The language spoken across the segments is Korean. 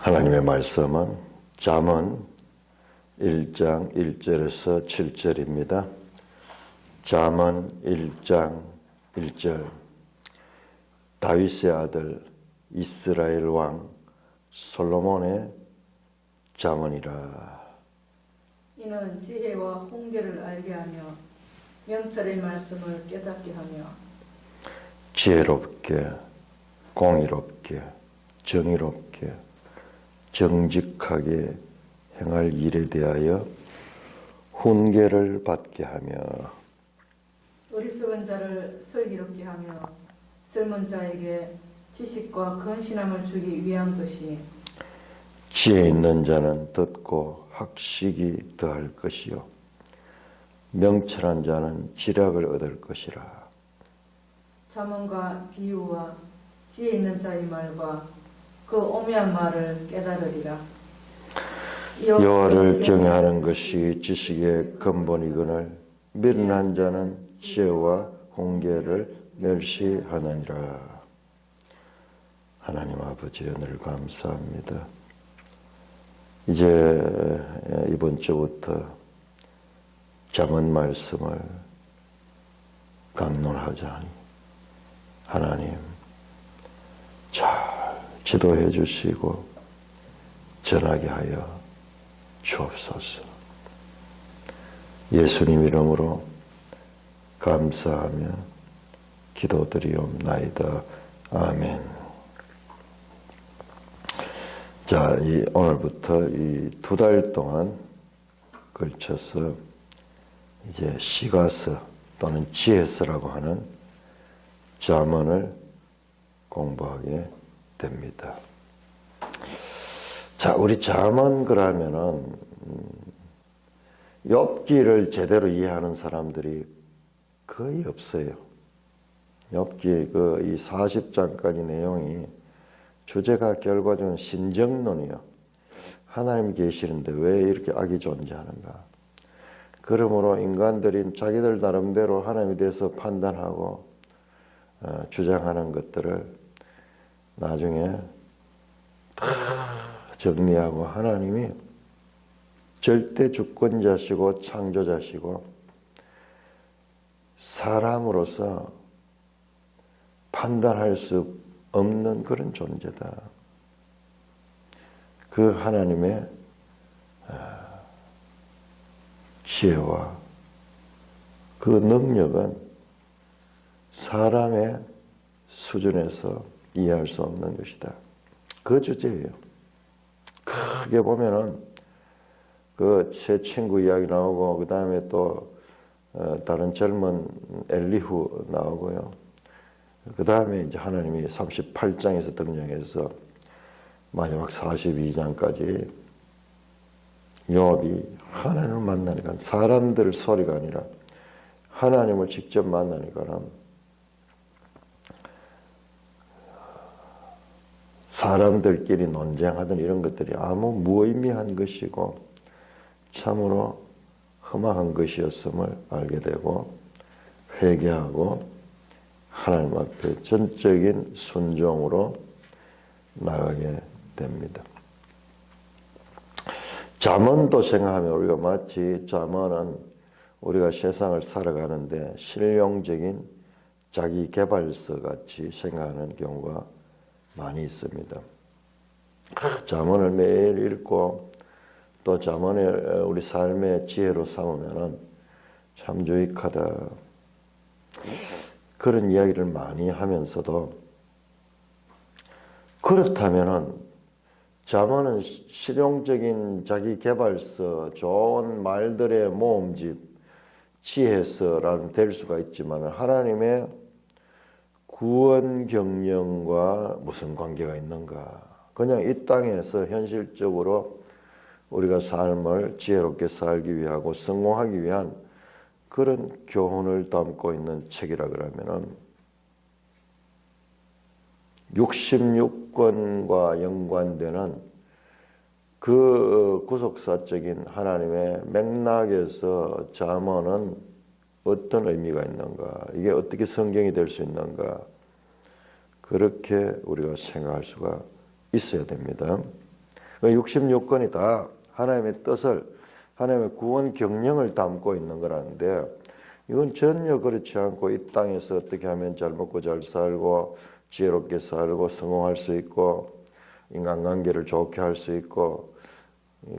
하나님의 말씀은 잠언 1장 1절에서 7절입니다. 잠언 1장 1절. 다윗의 아들 이스라엘 왕 솔로몬의 잠언이라. 이는 지혜와 훈계를 알게 하며 명철의 말씀을 깨닫게 하며 지혜롭게, 공의롭게, 정의롭게, 정직하게 행할 일에 대하여 훈계를 받게 하며 어리석은 자를 슬기롭게 하며 젊은 자에게 지식과 근신함을 주기 위한 것이 지혜 있는 자는 듣고 학식이 더할 것이요 명철한 자는 지략을 얻을 것이라. 잠언과 비유와 지혜 있는 자의 말과 그 오묘한 말을 깨달으리라. 여호와를 경외하는 것이 지식의 근본이거늘 미련한 자는 지혜와 훈계를 멸시하느니라. 하나님 아버지 은혜를 감사합니다. 이제 이번 주부터 잠언 말씀을 강론하자니 하나님 잘 지도해 주시고 전하게 하여 주옵소서. 예수님 이름으로 감사하며 기도드리옵나이다. 아멘. 자, 오늘부터 이 2달 동안 걸쳐서 이제 시가서 또는 지혜서라고 하는 잠언을 공부하게 됩니다. 자, 우리 잠언 그러면은 욥기를 제대로 이해하는 사람들이 거의 없어요. 욥기 이 40장까지 내용이 주제가 결과적으로 신정론이요. 하나님이 계시는데 왜 이렇게 악이 존재하는가? 그러므로 인간들이 자기들 나름대로 하나님에 대해서 판단하고 주장하는 것들을 나중에 다 정리하고 하나님이 절대 주권자시고 창조자시고 사람으로서 판단할 수 없는 그런 존재다. 그 하나님의 지혜와 그 능력은 사람의 수준에서 이해할 수 없는 것이다. 그 주제예요. 크게 보면은 제 친구 이야기 나오고 그 다음에 또 다른 젊은 엘리후 나오고요. 그 다음에 이제 하나님이 38장에서 등장해서 마지막 42장까지 욥이 하나님을 만나니까 사람들 소리가 아니라 하나님을 직접 만나니까 사람들끼리 논쟁하던 이런 것들이 아무 무의미한 것이고 참으로 험악한 것이었음을 알게 되고 회개하고 하나님 앞에 전적인 순종으로 나가게 됩니다. 잠언도 생각하면 우리가 마치 잠언은 우리가 세상을 살아가는데 실용적인 자기 개발서 같이 생각하는 경우가 많이 있습니다. 잠언을 매일 읽고 또 잠언을 우리 삶의 지혜로 삼으면 참 유익하다. 그런 이야기를 많이 하면서도 그렇다면은 잠언은 실용적인 자기 개발서, 좋은 말들의 모음집, 지혜서라는 될 수가 있지만 하나님의 구원 경영과 무슨 관계가 있는가? 그냥 이 땅에서 현실적으로 우리가 삶을 지혜롭게 살기 위하고 성공하기 위한 그런 교훈을 담고 있는 책이라 그러면은 66권과 연관되는 그 구속사적인 하나님의 맥락에서 잠언은 어떤 의미가 있는가? 이게 어떻게 성경이 될 수 있는가? 그렇게 우리가 생각할 수가 있어야 됩니다. 66권이 다 하나님의 뜻을, 하나님의 구원 경영을 담고 있는 거라는데, 이건 전혀 그렇지 않고 이 땅에서 어떻게 하면 잘 먹고 잘 살고 지혜롭게 살고 성공할 수 있고 인간관계를 좋게 할 수 있고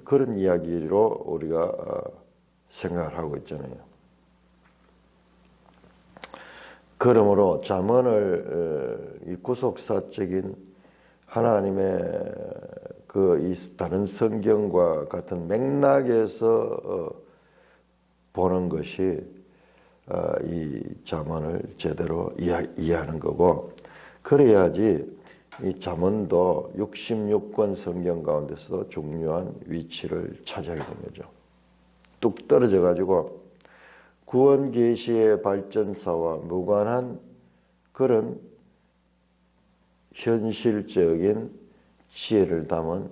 그런 이야기로 우리가 생각을 하고 있잖아요. 그러므로 잠언을 이 구속사적인 하나님의 이 다른 성경과 같은 맥락에서 보는 것이 이 잠언을 제대로 이해하는 거고, 그래야지 이 잠언도 66권 성경 가운데서도 중요한 위치를 차지하게 된 거죠. 뚝 떨어져 가지고 구원 계시의 발전사와 무관한 그런 현실적인 지혜를 담은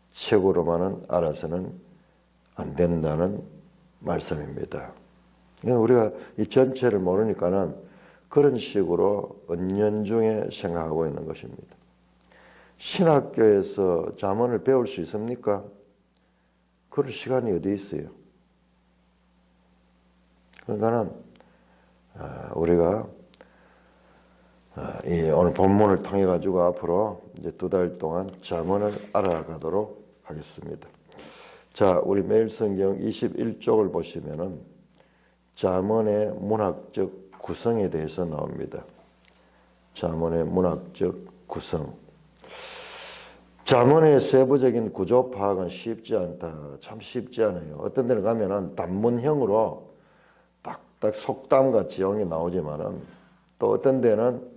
책으로만은 알아서는 안 된다는 말씀입니다. 우리가 이 전체를 모르니까는 그런 식으로 은연중에 생각하고 있는 것입니다. 신학교에서 잠언을 배울 수 있습니까? 그럴 시간이 어디 있어요? 그러니까는 우리가 이 오늘 본문을 통해 가지고 앞으로 이제 2달 동안 잠언을 알아가도록 하겠습니다. 자, 우리 매일 성경 21쪽을 보시면은 잠언의 문학적 구성에 대해서 나옵니다. 잠언의 문학적 구성. 잠언의 세부적인 구조 파악은 쉽지 않다. 참 쉽지 않아요. 어떤 데를 가면은 단문형으로 딱딱 속담같이 이런 게 나오지만은 또 어떤 데는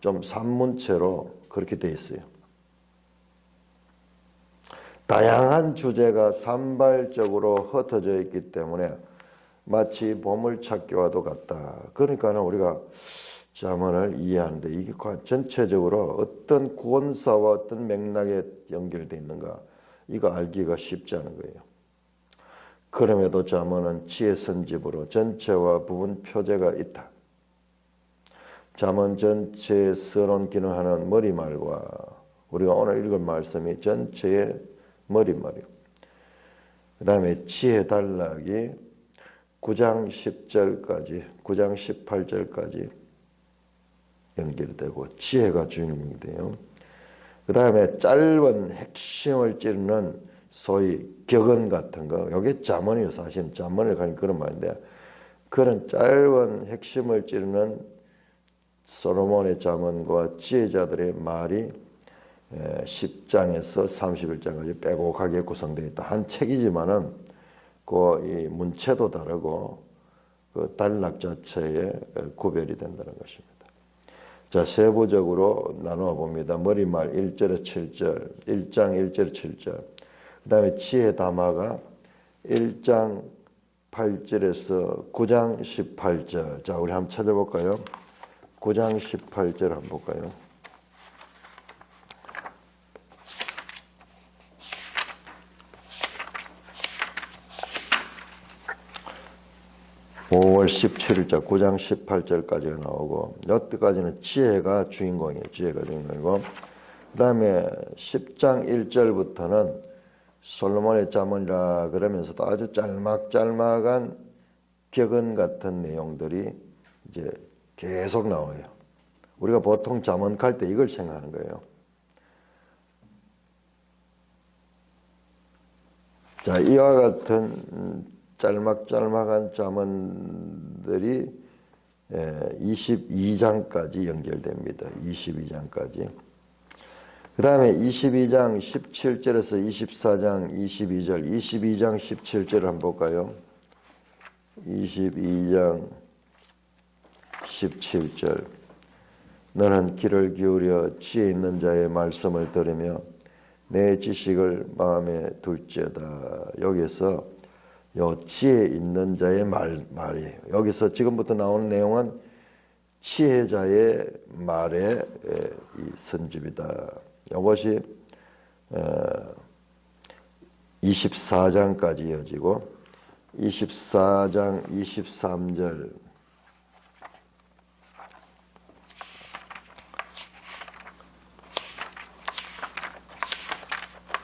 좀 산문체로 그렇게 돼 있어요. 다양한 주제가 산발적으로 흩어져 있기 때문에 마치 보물찾기와도 같다. 그러니까는 우리가 잠언을 이해하는데 이게 전체적으로 어떤 구원사와 어떤 맥락에 연결되어 있는가, 이거 알기가 쉽지 않은 거예요. 그럼에도 잠언은 지혜 선집으로 전체와 부분 표제가 있다. 잠언 전체의 서론 기능하는 머리말과 우리가 오늘 읽은 말씀이 전체의 머리말이요. 그 다음에 지혜 단락이 9장 10절까지, 9장 18절까지 연결되고 지혜가 주인공이 돼요. 그 다음에 짧은 핵심을 찌르는 소위 격언 같은 거, 이게 잠언이요. 사실은 잠언을 가진 그런 말인데, 그런 짧은 핵심을 찌르는 솔로몬의 잠언과 지혜자들의 말이 10장에서 31장까지 빼곡하게 구성되어 있다. 한 책이지만은 이 문체도 다르고 그 단락 자체에 구별이 된다는 것입니다. 자, 세부적으로 나누어 봅니다. 머리말 1절에서 7절, 1장 1절 7절. 그 다음에 지혜 담화가 1장 8절에서 9장 18절. 자, 우리 한번 찾아볼까요? 9장 18절 한번 볼까요? (5월 17일자) 9장 18절까지가 나오고, 여기까지는 지혜가 주인공이에요. 지혜가 주인공이고, 그 다음에 10장 1절부터는 솔로몬의 잠언이라 그러면서도 아주 짤막짤막한 격언 같은 내용들이 이제 계속 나와요. 우리가 보통 잠언 갈 때 이걸 생각하는 거예요. 자, 이와 같은 짤막짤막한 잠언들이 22장까지 연결됩니다. 22장까지. 그 다음에 22장 17절에서 24장 22절, 22장 17절을 한번 볼까요? 22장 17절. 너는 귀를 기울여 지혜 있는 자의 말씀을 들으며 내 지식을 마음에 둘지어다. 여기서 요 지혜 있는 자의 말이에요. 여기서 지금부터 나오는 내용은 지혜자의 말의 이 선집이다. 이것이 24장까지 이어지고 24장 23절,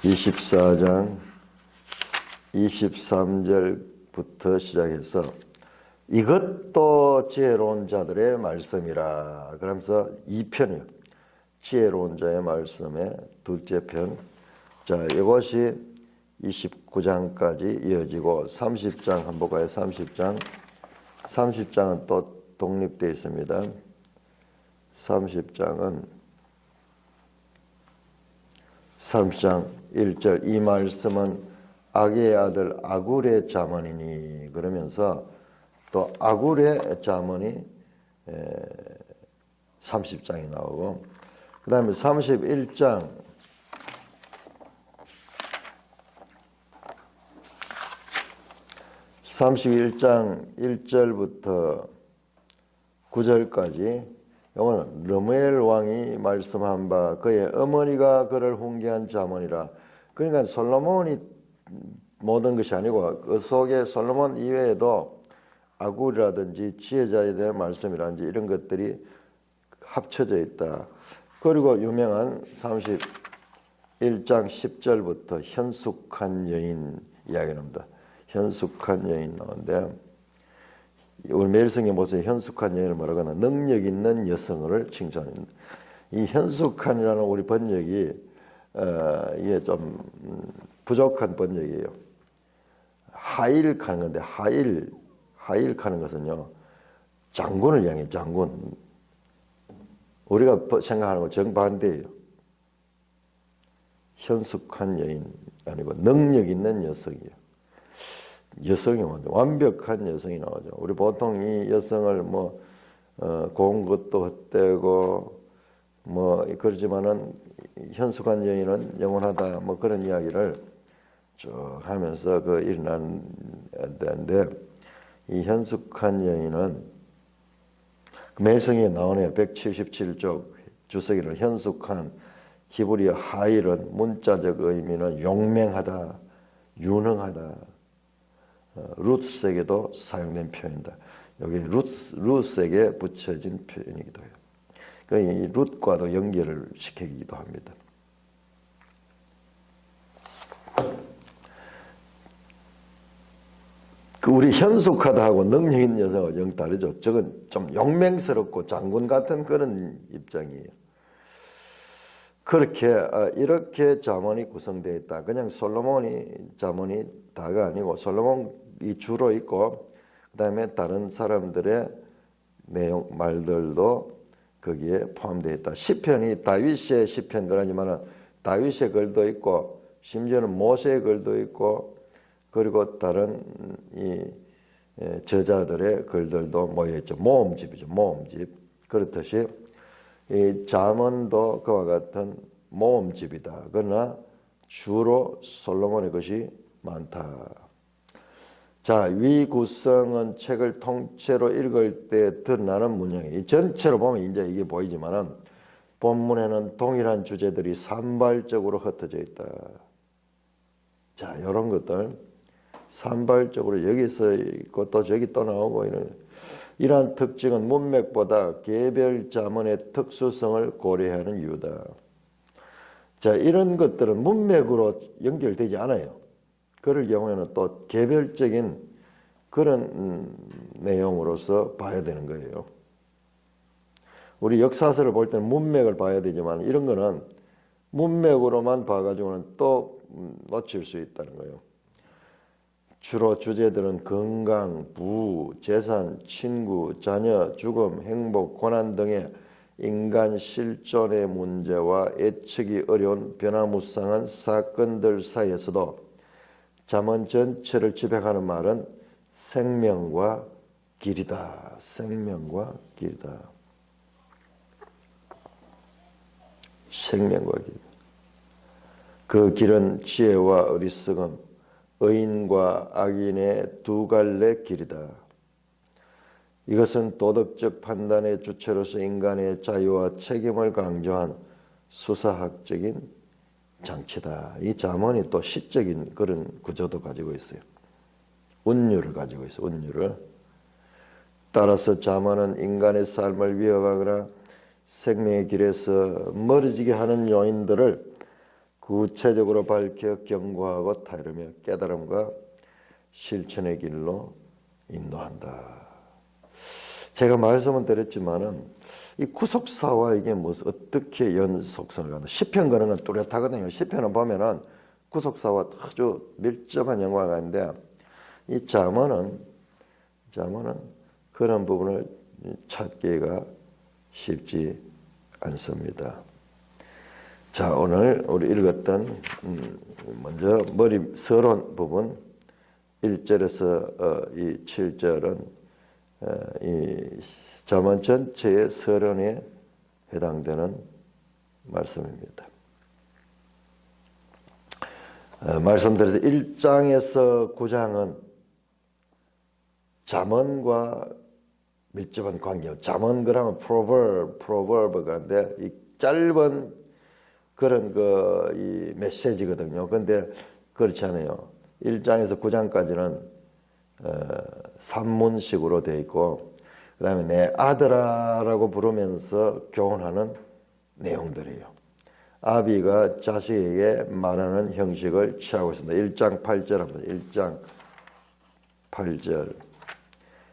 24장 23절부터 시작해서 이것도 지혜로운 자들의 말씀이라 그러면서 2편이요. 지혜로운 자의 말씀의 둘째 편. 자, 이것이 29장까지 이어지고 30장 한번 볼까요? 30장. 30장은 또 독립되어 있습니다. 30장은 30장 1절 이 말씀은 아기의 아들 아굴의 잠언이니 그러면서 또 아굴의 잠언이 30장이 나오고 그 다음에 31장 1절부터 9절까지 이거는 르무엘 왕이 말씀한 바 그의 어머니가 그를 훈계한 잠언이라. 그러니까 솔로몬이 모든 것이 아니고 그 속에 솔로몬 이외에도 아굴이라든지 지혜자에 대한 말씀이라든지 이런 것들이 합쳐져 있다. 그리고 유명한 31장 10절부터 현숙한 여인 이야기 나옵니다. 현숙한 여인 나오는데 우리 매일성경 보세요. 현숙한 여인을 뭐라고 하나 능력 있는 여성을 칭찬합니다. 이 현숙한이라는 우리 번역이 이게 좀 부족한 번역이에요. 하일하는 건데 하일하는 것은요 장군을 향해 장군. 우리가 생각하는 거 정반대예요. 현숙한 여인 아니고 능력 있는 여성이에요. 여성이 완벽한 여성이 나오죠. 우리 보통 이 여성을 고운 것도 헛되고 그러지만은 현숙한 여인은 영원하다 그런 이야기를 쭉 하면서 일어나는데 이 현숙한 여인은 매일성경에 나오네요. 177쪽 주석이를 현숙한 히브리어 하일은 문자적 의미는 용맹하다, 유능하다. 루스에게도 사용된 표현이다. 여기 루스에게 붙여진 표현이기도 해요. 이 룻과도 연결을 시키기도 합니다. 우리 현숙하다하고 능력 있는 여성은 영 다르죠. 저건 좀 용맹스럽고 장군 같은 그런 입장이에요. 이렇게 잠언이 구성되어 있다. 그냥 솔로몬이 잠언이 다가 아니고 솔로몬이 주로 있고 그 다음에 다른 사람들의 말들도 거기에 포함되어 있다. 시편이 다윗의 시편 그러지만 다윗의 글도 있고 심지어는 모세의 글도 있고 그리고 다른 이 저자들의 글들도 모여있죠. 모음집이죠. 모음집. 그렇듯이 이 잠언도 그와 같은 모음집이다. 그러나 주로 솔로몬의 것이 많다. 자, 위 구성은 책을 통째로 읽을 때 드러나는 문양이 전체로 보면 이제 이게 보이지만은 본문에는 동일한 주제들이 산발적으로 흩어져 있다. 자, 이런 것들 산발적으로 여기서 있고 또 저기 또 나오고 이러한 특징은 문맥보다 개별 잠언의 특수성을 고려하는 이유다. 자, 이런 것들은 문맥으로 연결되지 않아요. 그럴 경우에는 또 개별적인 그런 내용으로서 봐야 되는 거예요. 우리 역사서를 볼 때는 문맥을 봐야 되지만 이런 거는 문맥으로만 봐가지고는 또 놓칠 수 있다는 거예요. 주로 주제들은 건강, 부, 재산, 친구, 자녀, 죽음, 행복, 고난 등의 인간 실존의 문제와 예측이 어려운 변화무쌍한 사건들 사이에서도 잠언 전체를 지배하는 말은 생명과 길이다. 생명과 길이다. 생명과 길. 그 길은 지혜와 어리석음, 의인과 악인의 두 갈래 길이다. 이것은 도덕적 판단의 주체로서 인간의 자유와 책임을 강조한 수사학적인 장치다. 이 잠언이 또 시적인 그런 구조도 가지고 있어요. 운율을 가지고 있어요. 운율을. 따라서 잠언은 인간의 삶을 위협하거나 생명의 길에서 멀어지게 하는 요인들을 구체적으로 밝혀 경고하고 타이르며 깨달음과 실천의 길로 인도한다. 제가 말씀은 드렸지만은 이 구속사와 이게 무슨 어떻게 연속성을 갖나? 시편 그런 건 뚜렷하거든요. 시편을 보면은 구속사와 아주 밀접한 연관가 있는데 이 잠언은 그런 부분을 찾기가 쉽지 않습니다. 자, 오늘 우리 읽었던 먼저 머리 서론 부분 1절에서 이 7절은 이 잠언 전체의 서론에 해당되는 말씀입니다. 말씀드려서 1장에서 9장은 잠언과 밀접한 관계. 잠언 그러면 proverb 그런데 이 짧은 그런 이 메시지거든요. 근데 그렇지 않아요. 1장에서 9장까지는 산문식으로 되어 있고 그 다음에 내 아들아라고 부르면서 교훈하는 내용들이에요. 아비가 자식에게 말하는 형식을 취하고 있습니다. 1장 8절 합니다. 1장 8절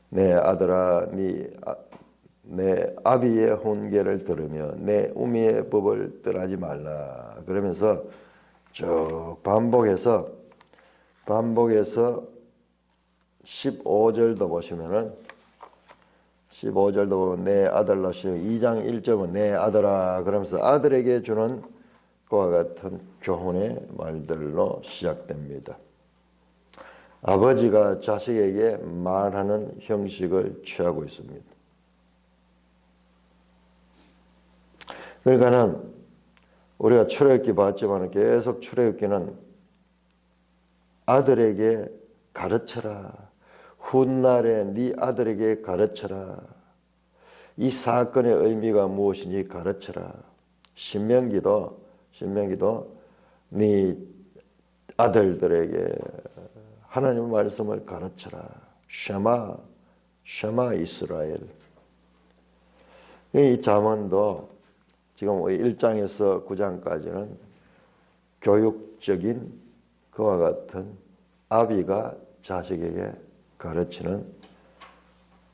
내 아들아 내 아비의 훈계를 들으며 내 우미의 법을 떠나지 말라. 그러면서 쭉 반복해서 15절도 보시면은 15절도 보면 내 아들라 2장 1절은 내 아들아 그러면서 아들에게 주는 그와 같은 교훈의 말들로 시작됩니다. 아버지가 자식에게 말하는 형식을 취하고 있습니다. 그러니까는 우리가 출애굽기 봤지만 계속 출애굽기는 아들에게 가르쳐라. 훗날에 네 아들에게 가르쳐라. 이 사건의 의미가 무엇인지 가르쳐라. 신명기도 네 아들들에게 하나님의 말씀을 가르쳐라. 쉐마 이스라엘. 이 잠언도 지금 1장에서 9장까지는 교육적인 그와 같은 아비가 자식에게 가르치는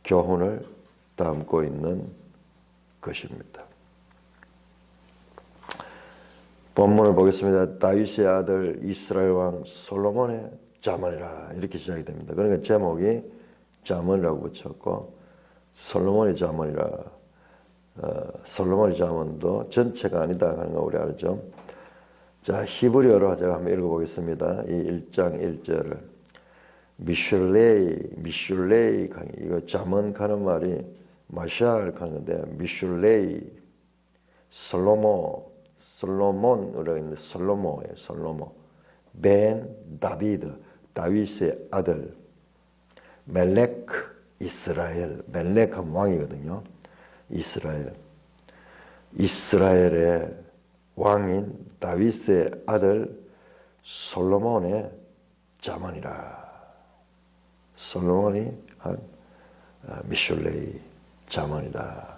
교훈을 담고 있는 것입니다. 본문을 보겠습니다. 다윗의 아들 이스라엘 왕 솔로몬의 잠언이라 이렇게 시작이 됩니다. 그러니까 제목이 잠언이라고 붙였고 솔로몬의 잠언이라 솔로몬의 잠언도 전체가 아니다 하는 거 우리 알죠? 자, 히브리어로 제가 한번 읽어보겠습니다. 이 1장 1절을 미슐레이 이거 잠언 가는 말이 마샬 가는데 미슐레이 솔로몬으로 있는데 솔로모예요. 솔로모 벤 다비드 다윗의 아들 멜렉 이스라엘 멜렉은 왕이거든요. 이스라엘의 왕인 다윗의 아들 솔로몬의 잠언이라. 솔로몬이 한 미슐레이 잠언이다.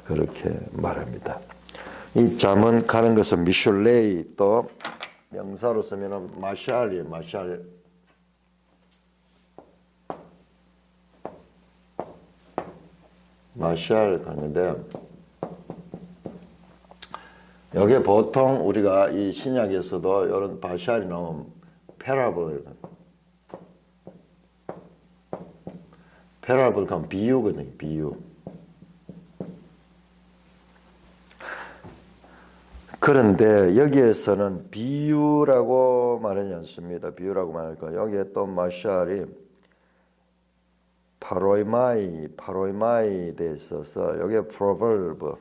그렇게 말합니다. 이 잠언 가는 것은 미슐레이 또 명사로 쓰면 마샬이에요. 마샬 가는데 여기에 보통 우리가 이 신약에서도 이런 마샬이 나오면 패러블 그럼 비유거든요. 비유. 그런데 여기에서는 비유라고 말하지 않습니다. 비유라고 말할까. 여기에 또 마샬이 파로이마이 돼 있어서 여기에 프로버브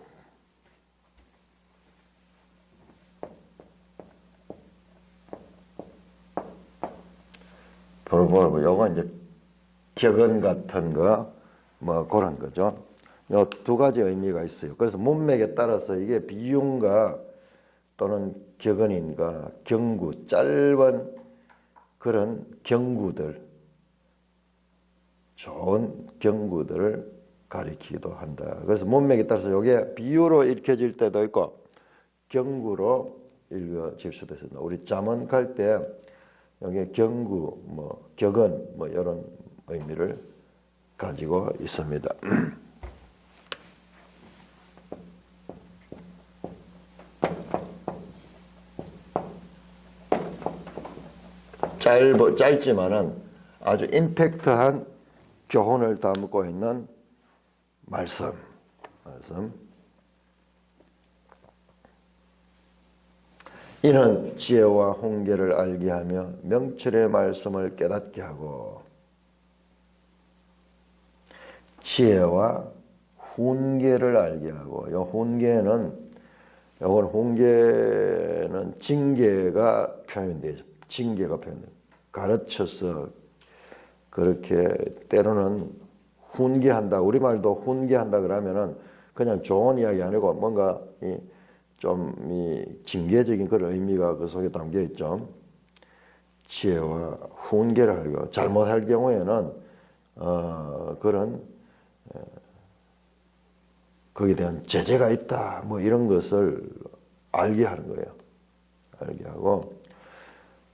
요거 이제 격언 같은 거 뭐 그런 거죠. 요 두 가지 의미가 있어요. 그래서 문맥에 따라서 이게 비유인가 또는 격언인가 경구 짧은 그런 경구들 좋은 경구들을 가리키기도 한다. 그래서 문맥에 따라서 이게 비유로 읽혀질 때도 있고 경구로 읽어질 수도 있습니다. 우리 잠언 갈 때 여기 경구, 뭐 격언, 뭐 이런 의미를 가지고 있습니다. 짧지만은 아주 임팩트한 교훈을 담고 있는 말씀. 이는 지혜와 훈계를 알게 하며 명철의 말씀을 깨닫게 하고, 지혜와 훈계를 알게 하고, 훈계는 징계가 표현되죠. 징계가 표현돼요. 가르쳐서 그렇게 때로는 훈계한다. 우리말도 훈계한다 그러면은 그냥 좋은 이야기 아니고 뭔가 좀 징계적인 그런 의미가 그 속에 담겨 있죠. 지혜와 훈계를 하고, 잘못할 경우에는 그런 거기에 대한 제재가 있다. 뭐 이런 것을 알게 하는 거예요. 알게 하고,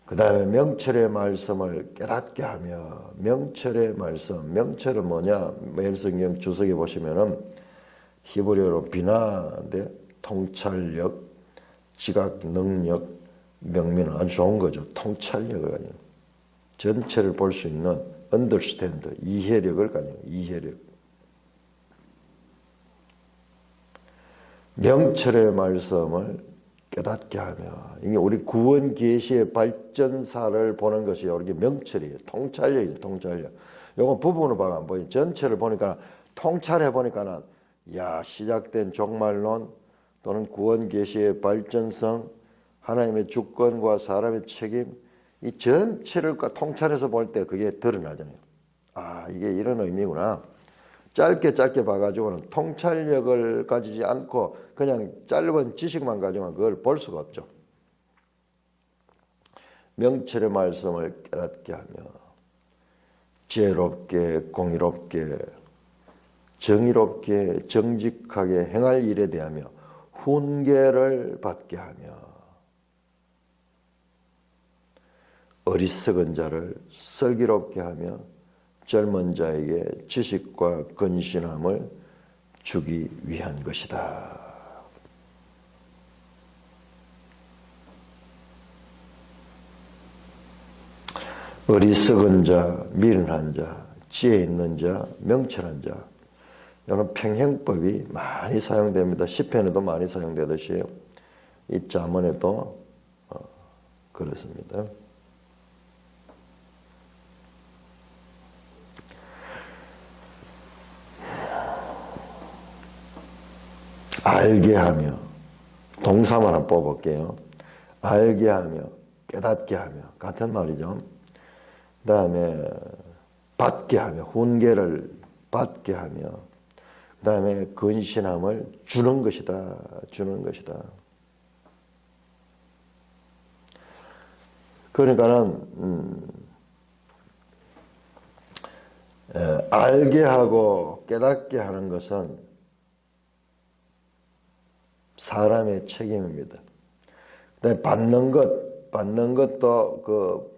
그 다음에 명철의 말씀을 깨닫게 하며, 명철의 말씀, 명철은 뭐냐? 매일성경 주석에 보시면은 히브리어로 비나인데 통찰력, 지각 능력, 명민은 아주 좋은 거죠. 통찰력을 가지고 전체를 볼 수 있는 understand, 이해력을 가지고 이해력. 명철의 말씀을 깨닫게 하며, 이게 우리 구원 계시의 발전사를 보는 것이 이게 명철이에요. 통찰력이죠. 통찰력. 요건 부분으로 봐가 안 보여요. 전체를 보니까 통찰해 보니까는 시작된 종말론 또는 구원 계시의 발전성, 하나님의 주권과 사람의 책임, 이 전체를 통찰해서 볼 때 그게 드러나잖아요. 이게 이런 의미구나. 짧게 봐가지고는 통찰력을 가지지 않고 그냥 짧은 지식만 가지고는 그걸 볼 수가 없죠. 명철의 말씀을 깨닫게 하며, 지혜롭게, 공의롭게, 정의롭게, 정직하게 행할 일에 대하며 훈계를 받게 하며, 어리석은 자를 슬기롭게 하며 젊은 자에게 지식과 근신함을 주기 위한 것이다. 어리석은 자, 미련한 자, 지혜 있는 자, 명철한 자, 이런 평행법이 많이 사용됩니다. 시편에도 많이 사용되듯이 이 잠언에도 그렇습니다. 알게 하며, 동사만 한번 뽑아볼게요. 알게 하며, 깨닫게 하며, 같은 말이죠. 그 다음에 받게 하며, 훈계를 받게 하며, 그 다음에 근신함을 주는 것이다. 그러니까는 알게 하고 깨닫게 하는 것은 사람의 책임입니다. 그다음에 받는 것도 그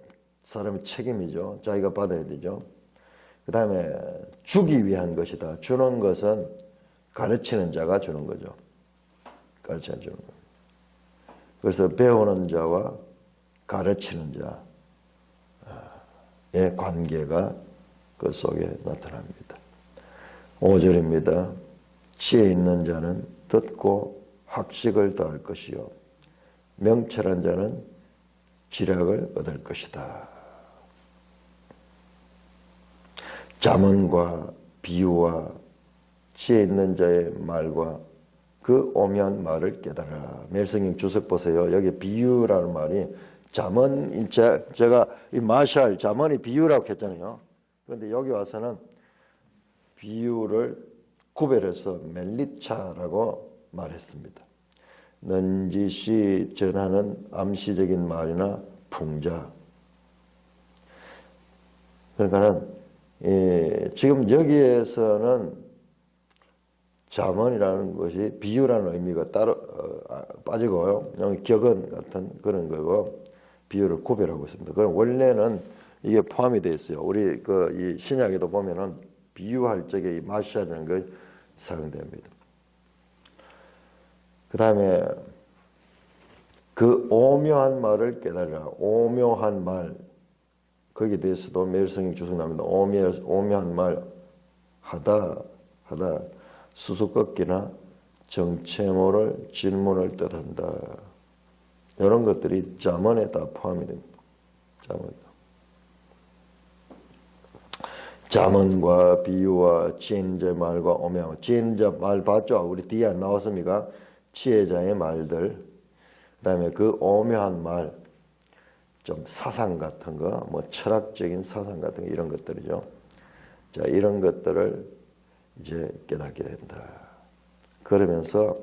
사람의 책임이죠. 자기가 받아야 되죠. 그 다음에 주기 위한 것이다. 주는 것은 가르치는 자가 주는 거죠. 가르치는 주는 거. 그래서 배우는 자와 가르치는 자의 관계가 그 속에 나타납니다. 5절입니다. 지혜 있는 자는 듣고 학식을 더할 것이요 명철한 자는 지략을 얻을 것이다. 잠언과 비유와 지혜 있는 자의 말과 그 오면 말을 깨달아. 매일성경 주석 보세요. 여기 비유라는 말이 잠언, 제가 이 마샬 잠언이 비유라고 했잖아요. 그런데 여기 와서는 비유를 구별해서 멜리차라고 말했습니다. 넌지시 전하는 암시적인 말이나 풍자. 그러니까는 지금 여기에서는 잠언이라는 것이 비유라는 의미가 따로 빠지고요. 격언 같은 그런 거고 비유를 구별하고 있습니다. 그럼 원래는 이게 포함이 되어 있어요. 우리 이 신약에도 보면은 비유할 적에 이 마시아라는 게 사용됩니다. 그 다음에 그 오묘한 말을 깨달으라. 오묘한 말. 거기에 대해서도 매일성경 주석 나옵니다. 오묘한 말 하다 수수께끼나 정체모를 질문을 뜻한다. 이런 것들이 잠언에 다 포함이 됩니다. 잠언과 비유와 지혜자 말과 오묘한 지혜자 말 봤죠? 우리 뒤에 안 나왔습니까? 지혜자의 말들. 그 다음에 그 오묘한 말, 좀 사상 같은 거, 뭐 철학적인 사상 같은 거 이런 것들이죠. 자, 이런 것들을 이제 깨닫게 된다. 그러면서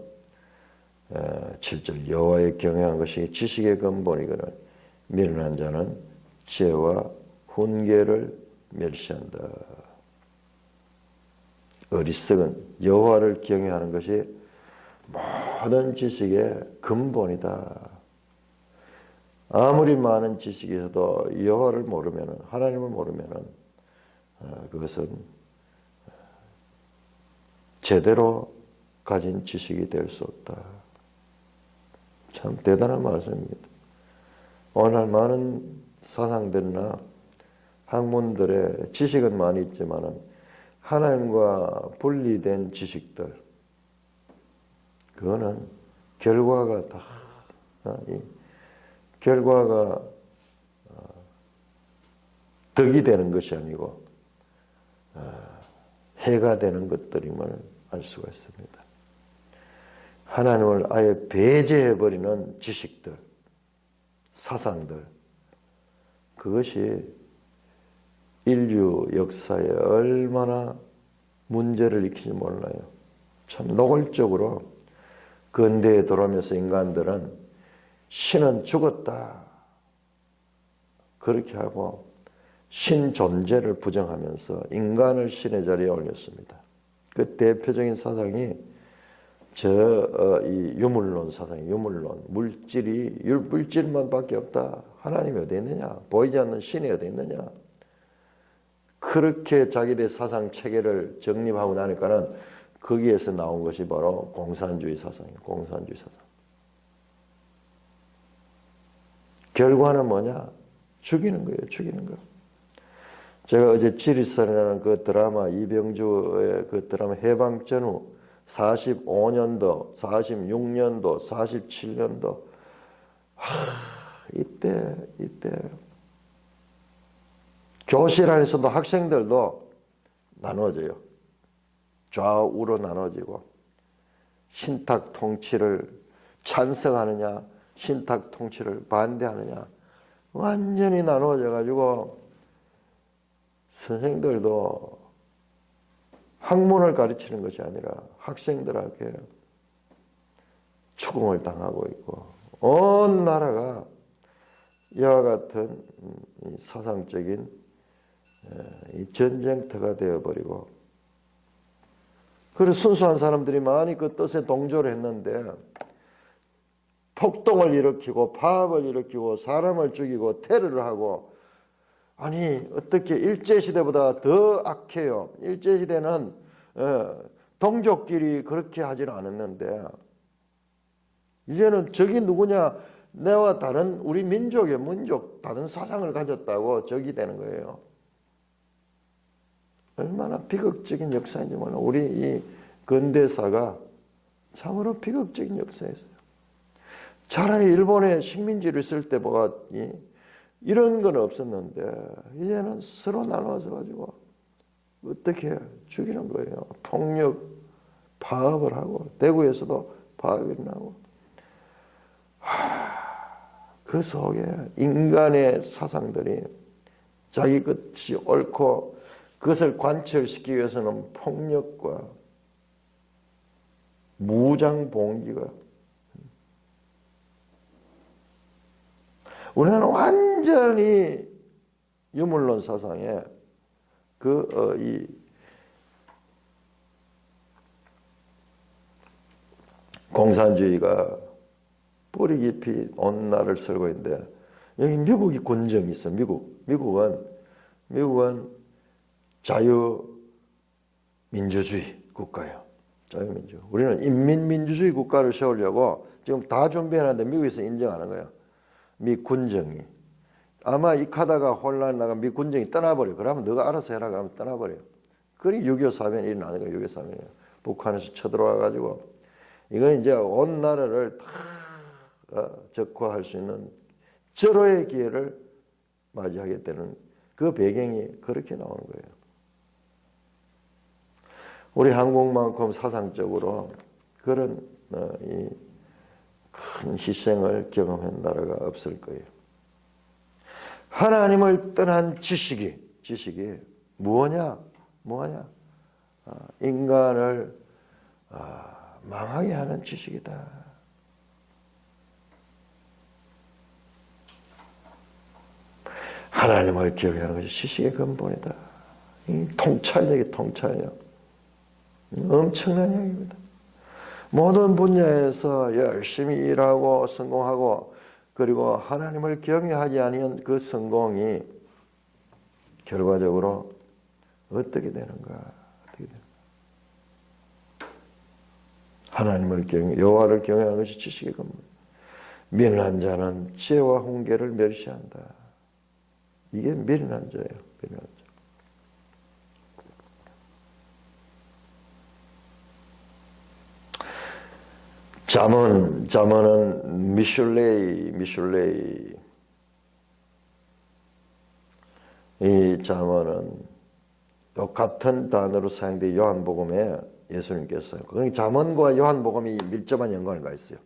7절 여호와의 경외하는 것이 지식의 근본이거늘 미련한 자는 지혜와 훈계를 멸시한다. 어리석은 여호와를 경외하는 것이 모든 지식의 근본이다. 아무리 많은 지식이 있어도 여호와를 모르면은 하나님을 모르면은 그것은 제대로 가진 지식이 될 수 없다. 참 대단한 말씀입니다. 오늘 많은 사상들이나 학문들의 지식은 많이 있지만은 하나님과 분리된 지식들, 그거는 결과가 다 결과가 덕이 되는 것이 아니고 해가 되는 것들임을 알 수가 있습니다. 하나님을 아예 배제해버리는 지식들, 사상들, 그것이 인류 역사에 얼마나 문제를 일으키는지 몰라요. 참 노골적으로 근대에 들어오면서 인간들은 신은 죽었다 그렇게 하고 신 존재를 부정하면서 인간을 신의 자리에 올렸습니다. 그 대표적인 사상이 이 유물론 사상이 유물론, 물질만밖에 없다. 하나님이 어디 있느냐? 보이지 않는 신이 어디 있느냐? 그렇게 자기들의 사상 체계를 정립하고 나니까는 거기에서 나온 것이 바로 공산주의 사상이에요. 공산주의 사상. 결과는 뭐냐? 죽이는 거예요. 죽이는 거. 제가 어제 지리산이라는 그 드라마, 이병주의 그 드라마 해방 전후 45년도, 46년도, 47년도 이때 교실 안에서도 학생들도 나눠져요. 좌우로 나눠지고 신탁 통치를 찬성하느냐 신탁 통치를 반대하느냐 완전히 나눠져 가지고 선생들도 학문을 가르치는 것이 아니라 학생들에게 추궁을 당하고 있고 온 나라가 이와 같은 사상적인 이 전쟁터가 되어버리고 그래서 순수한 사람들이 많이 그 뜻에 동조를 했는데 폭동을 일으키고 파업을 일으키고 사람을 죽이고 테러를 하고 아니 어떻게 일제시대보다 더 악해요. 일제시대는 동족끼리 그렇게 하지는 않았는데 이제는 적이 누구냐 내와 다른 우리 민족 다른 사상을 가졌다고 적이 되는 거예요. 얼마나 비극적인 역사인지 몰라. 우리 이 근대사가 참으로 비극적인 역사였어요. 차라리 일본에 식민지를 쓸 때 뭐가 이런 건 없었는데 이제는 서로 나눠져 가지고 어떻게 죽이는 거예요. 폭력 파업을 하고 대구에서도 파업이 일어나고 그 속에 인간의 사상들이 자기 것이 옳고 그것을 관철시키기 위해서는 폭력과 무장봉기가 우리나라는 완전히 유물론 사상에 공산주의가 뿌리 깊이 온 나라를 쓸고 있는데 여기 미국이 군정이 있어. 미국은 자유민주주의 국가예요. 자유민주. 우리는 인민민주주의 국가를 세우려고 지금 다 준비하는데 미국에서 인정하는 거예요. 미 군정이. 아마 이 카다가 혼란 나가 미 군정이 떠나버려. 그러면 너가 알아서 해라. 그러면 떠나버려요. 그리 6.25 사변이 일어나는 거예요. 6.25 사변이에요. 북한에서 쳐들어와 가지고 이건 이제 온 나라를 다 적화할 수 있는 절호의 기회를 맞이하게 되는 그 배경이 그렇게 나오는 거예요. 우리 한국만큼 사상적으로 그런 큰 희생을 경험한 나라가 없을 거예요. 하나님을 떠난 지식이 뭐냐? 인간을 망하게 하는 지식이다. 하나님을 기억하는 것이 지식의 근본이다. 이 통찰력. 엄청난 얘기입니다. 모든 분야에서 열심히 일하고 성공하고 그리고 하나님을 경외하지 아니한 그 성공이 결과적으로 어떻게 되는가? 하나님을 여호와를 경외하는 것이 지식의 근본. 미련한 자는 지혜와 훈계를 멸시한다. 이게 미련한 자예요. 미련한 자. 잠언은 미슐레이. 이 잠언은 같은 단어로 사용된 요한복음에 예수님께서 잠언과 요한복음이 밀접한 연관가 있어요.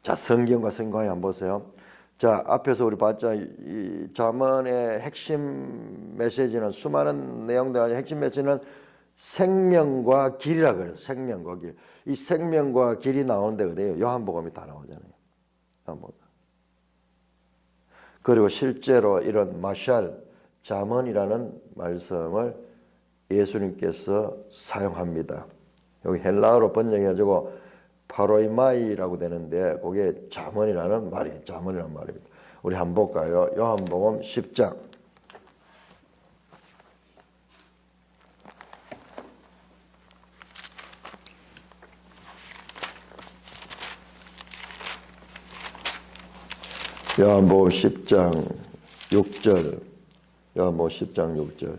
자, 성경과 성경에 한번 보세요. 자, 앞에서 우리 봤죠. 이 잠언의 핵심 메시지는 수많은 내용들 아니라 핵심 메시지는 생명과 길이라 그래서 생명과 길. 이 생명과 길이 나오는데 어디에요? 요한복음이 다 나오잖아요. 요한복음. 그리고 실제로 이런 마샬, 잠언이라는 말씀을 예수님께서 사용합니다. 여기 헬라어로 번역해가지고 파로이마이라고 되는데 그게 잠언이라는 말입니다. 우리 한번 볼까요? 요한복음 10장. 요한복음 10장 6절. 요한복음 10장 6절.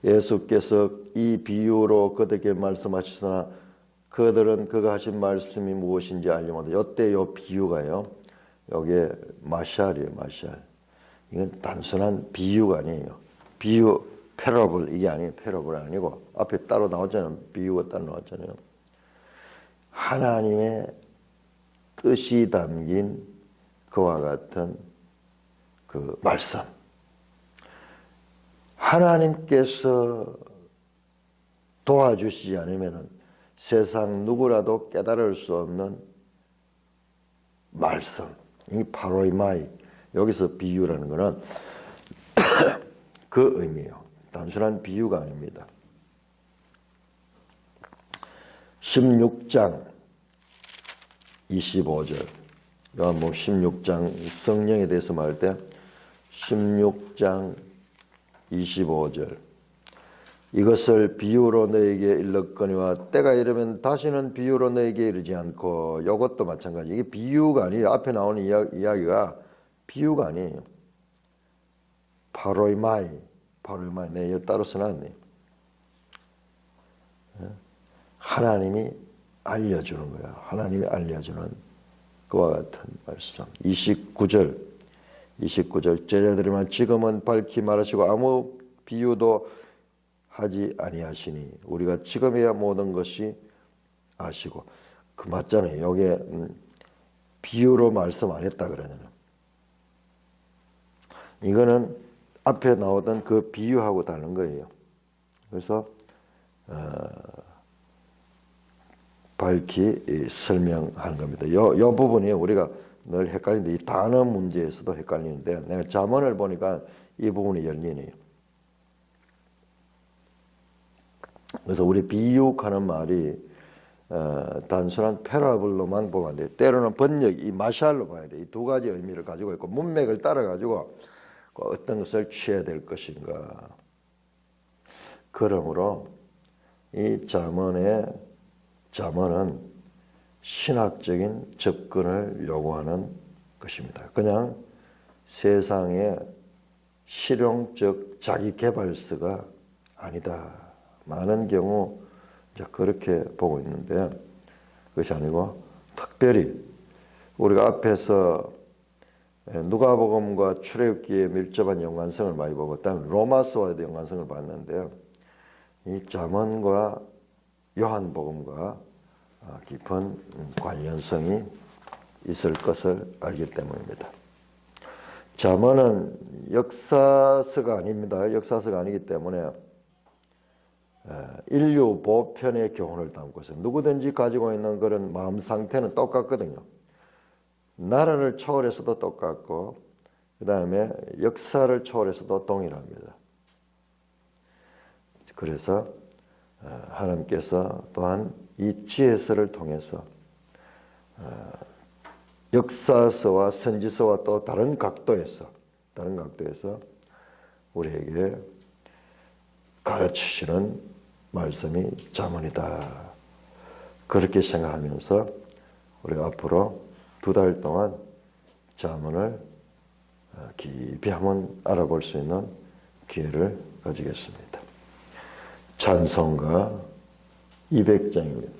예수께서 이 비유로 그들에게 말씀하시으나 그들은 그가 하신 말씀이 무엇인지 알지 못하고 이때 요 비유가요. 여기에 마샬이에요. 마샬. 이건 단순한 비유가 아니에요. 비유 패러블 이게 아니에요. 패러블 아니고 앞에 따로 나왔잖아요. 비유가 따로 나왔잖아요. 하나님의 뜻이 담긴 그와 같은 그 말씀. 하나님께서 도와주시지 않으면 세상 누구라도 깨달을 수 없는 말씀. 이 파로이마이. 여기서 비유라는 것은 그 의미예요. 단순한 비유가 아닙니다. 16장 25절. 요한복음 16장 성령에 대해서 말할 때 16장 25절. 이것을 비유로 너에게 일렀거니와 때가 이르면 다시는 비유로 너에게 이르지 않고 이것도 마찬가지. 이게 비유가 아니에요. 앞에 나오는 이야기가 비유가 아니에요. 파로이마이. 네, 이거 따로 써놨네. 하나님이 알려주는 거야. 하나님이 알려주는 그와 같은 말씀. 29절 제자들이만 지금은 밝히 말하시고 아무 비유도 하지 아니하시니 우리가 지금에야 모든 것이 아시고. 그 맞잖아요. 여기에 비유로 말씀 안 했다 그러잖아요. 이거는 앞에 나오던 그 비유하고 다른 거예요. 그래서 밝히 설명한 겁니다. 요 부분이 우리가 늘 헷갈리는데 이 단어 문제에서도 헷갈리는데 내가 잠언을 보니까 이 부분이 열리네요. 그래서 우리 비유하는 말이 단순한 패러블로만 보면 안 돼요. 때로는 번역, 이 마샬로 봐야 돼요. 이 두 가지 의미를 가지고 있고 문맥을 따라 가지고 어떤 것을 취해야 될 것인가. 그러므로 이 잠언은 신학적인 접근을 요구하는 것입니다. 그냥 세상의 실용적 자기개발서가 아니다. 많은 경우 이제 그렇게 보고 있는데 그것이 아니고 특별히 우리가 앞에서 누가복음과 출애굽기에 밀접한 연관성을 많이 보고 그다음에 로마서와의 연관성을 봤는데요. 이 잠언과 요한복음과 깊은 관련성이 있을 것을 알기 때문입니다. 잠언은 역사서가 아닙니다. 역사서가 아니기 때문에 인류 보편의 교훈을 담고 있어요. 누구든지 가지고 있는 그런 마음 상태는 똑같거든요. 나라를 초월해서도 똑같고 그 다음에 역사를 초월해서도 동일합니다. 그래서 하나님께서 또한 이 지혜서를 통해서 역사서와 선지서와 또 다른 각도에서 우리에게 가르치시는 말씀이 잠언이다. 그렇게 생각하면서 우리가 앞으로 2달 동안 잠언을 깊이 한번 알아볼 수 있는 기회를 가지겠습니다. 찬송가 200장입니다.